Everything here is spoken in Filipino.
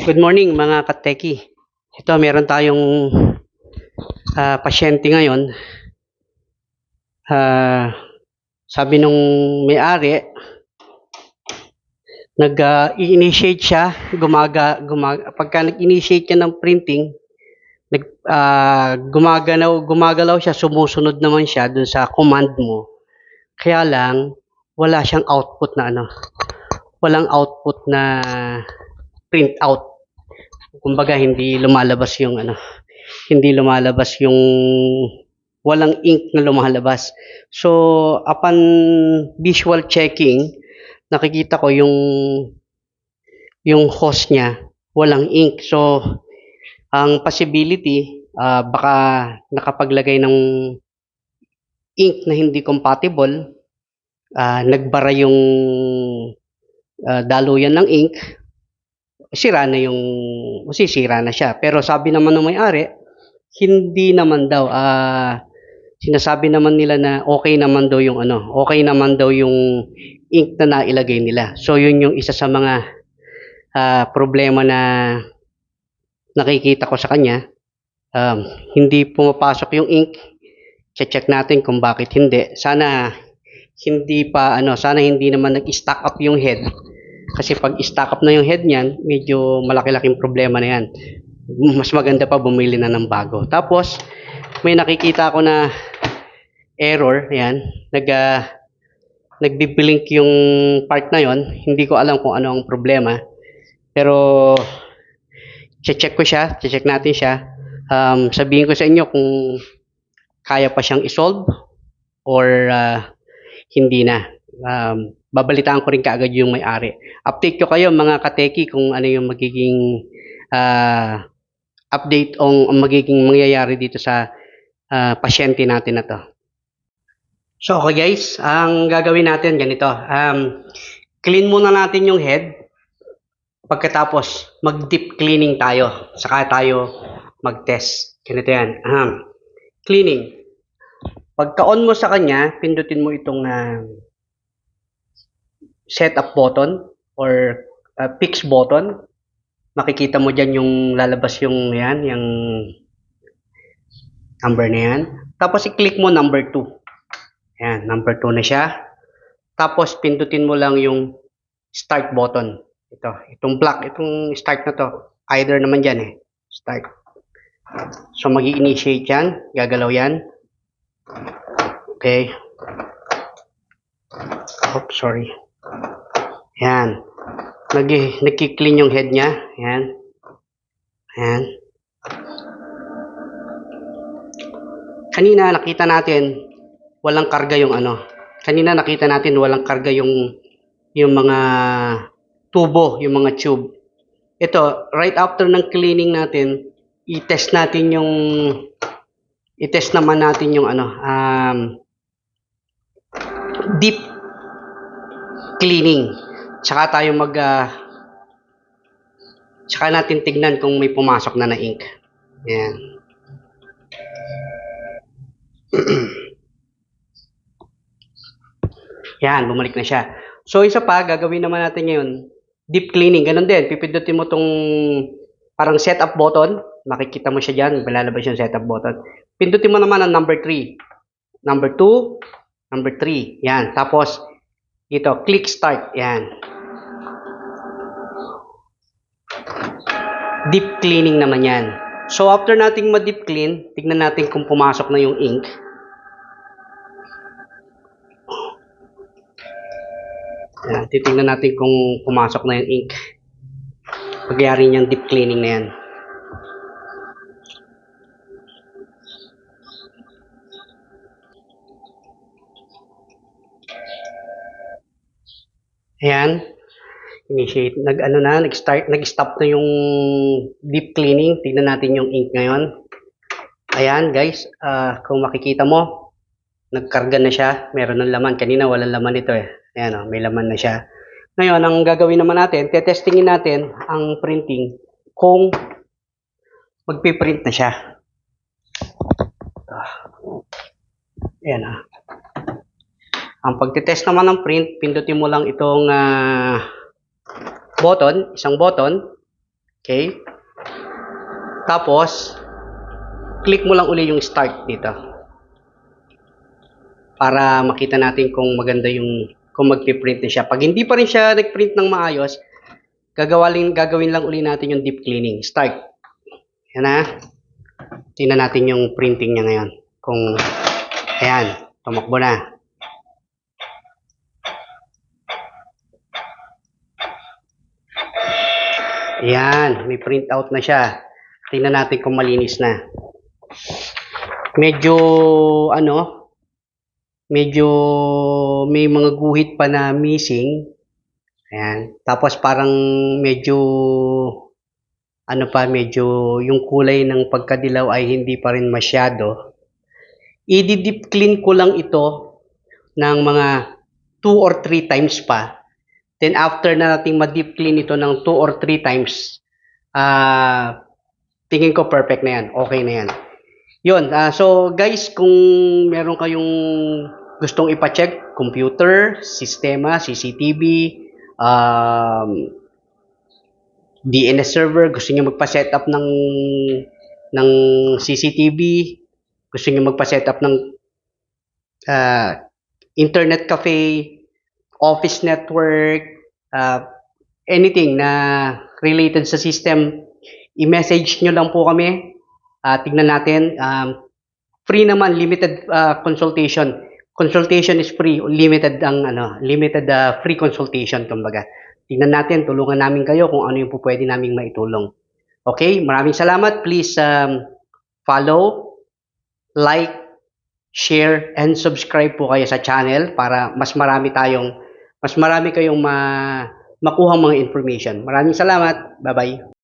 Good morning mga kateki. Ito meron tayong pasyente ngayon. Sabi nung may-ari, nag-initiate siya, pagka nag-initiate siya ng printing, gumagalaw siya, sumusunod naman siya dun sa command mo. Kaya lang, wala siyang output na walang output na print out. Kumbaga hindi lumalabas yung walang ink na lumalabas. So upon visual checking, nakikita ko yung host niya walang ink. So ang possibility, baka nakapaglagay ng ink na hindi compatible, nagbara yung daluyan ng ink, masisira na siya. Pero sabi naman ng may-ari, hindi naman daw, sinasabi naman nila na okay naman daw yung ink na nailagay nila. So yun yung isa sa mga problema na nakikita ko sa kanya. Hindi pumapasok yung ink. Check natin kung bakit hindi. Sana hindi naman nag-stack up yung head. Kasi pag stack up na yung head niyan, medyo malaki-laking problema na yan. Mas maganda pa bumili na ng bago. Tapos, may nakikita ako na error. Yan. Nagbiblink yung part na yon. Hindi ko alam kung ano ang problema. Pero, check natin siya. Sabihin ko sa inyo kung kaya pa siyang isolve or hindi na. Babalitaan ko rin kaagad yung may-ari. Update ko kayo mga kateki kung ano yung magiging update o magiging mangyayari dito sa pasyente natin na to. So okay guys, ang gagawin natin ganito. Clean muna natin yung head. Pagkatapos mag-deep cleaning tayo. Saka tayo mag-test. Ganito yan. Cleaning. Pagka-on mo sa kanya, pindutin mo itong setup button or fix button. Makikita mo dyan yung lalabas yung number na yan. Tapos i-click mo number 2. Yan, number 2 na siya. Tapos pindutin mo lang yung start button. Itong black, itong start na to. Either naman dyan start. So magi-initiate yan, gagalaw yan. Okay. Oops, sorry. Yan. Nagki-clean yung head niya. Yan. Yan. Kanina nakita natin walang karga yung yung mga tubo, yung mga tube. Ito, right after ng cleaning natin, i-test naman natin yung deep cleaning. Tsaka natin tignan kung may pumasok na ink. Yan. Yan, bumalik na siya. So, isa pa, gagawin naman natin ngayon, deep cleaning. Ganun din, pipindutin mo tong parang setup button. Makikita mo siya dyan, lalabas yung setup button. Pindutin mo naman ang number 3. Number 2, number 3. Yan, tapos, ito, click start. Yan. Deep cleaning naman yan. So, after nating ma-deep clean, tignan natin kung pumasok na yung ink. Yan, titignan natin kung pumasok na yung ink. Pagyari niyang deep cleaning na yan. Ayan. Initiate. Nag-stop na yung deep cleaning. Tignan natin yung ink ngayon. Ayan, guys. Kung makikita mo, nagkarga na siya. Meron ng laman. Kanina walang laman ito Ayan, may laman na siya. Ngayon, ang gagawin naman natin, tetestingin natin ang printing kung magpiprint na siya. Ayan Ang pagtitest naman ng print, pindutin mo lang itong button, isang button. Okay? Tapos, click mo lang uli yung start dito. Para makita natin kung maganda yung, kung magpiprint na siya. Pag hindi pa rin siya nag-print ng maayos, gagawin lang uli natin yung deep cleaning. Start. Yan na. Tingnan natin yung printing niya ngayon. Kung, ayan, tumakbo na. Ayan, may print out na siya. Tingnan natin kung malinis na. Medyo, medyo may mga guhit pa na missing. Ayan. Tapos parang medyo, medyo yung kulay ng pagkadilaw ay hindi pa rin masyado. I-deep clean ko lang ito ng mga 2 or 3 times pa. Then after na nating ma-deep clean ito ng 2 or 3 times, tingin ko perfect na yan. Okay na yan. Yun. So guys, kung meron kayong gustong ipa-check, computer, sistema, CCTV, DNS server, gusto niyo magpa-set up ng CCTV, gusto niyo magpa-set up ng internet cafe, office network, anything na related sa system, i-message nyo lang po kami. Tignan natin. Free naman, limited consultation. Consultation is free, limited free consultation kumbaga. Tignan natin, tulungan namin kayo kung ano yung po pwede naming maitulong. Okay, maraming salamat. Please follow, like, share, and subscribe po kayo sa channel para mas marami kayong makuha mga information. Maraming salamat. Bye-bye.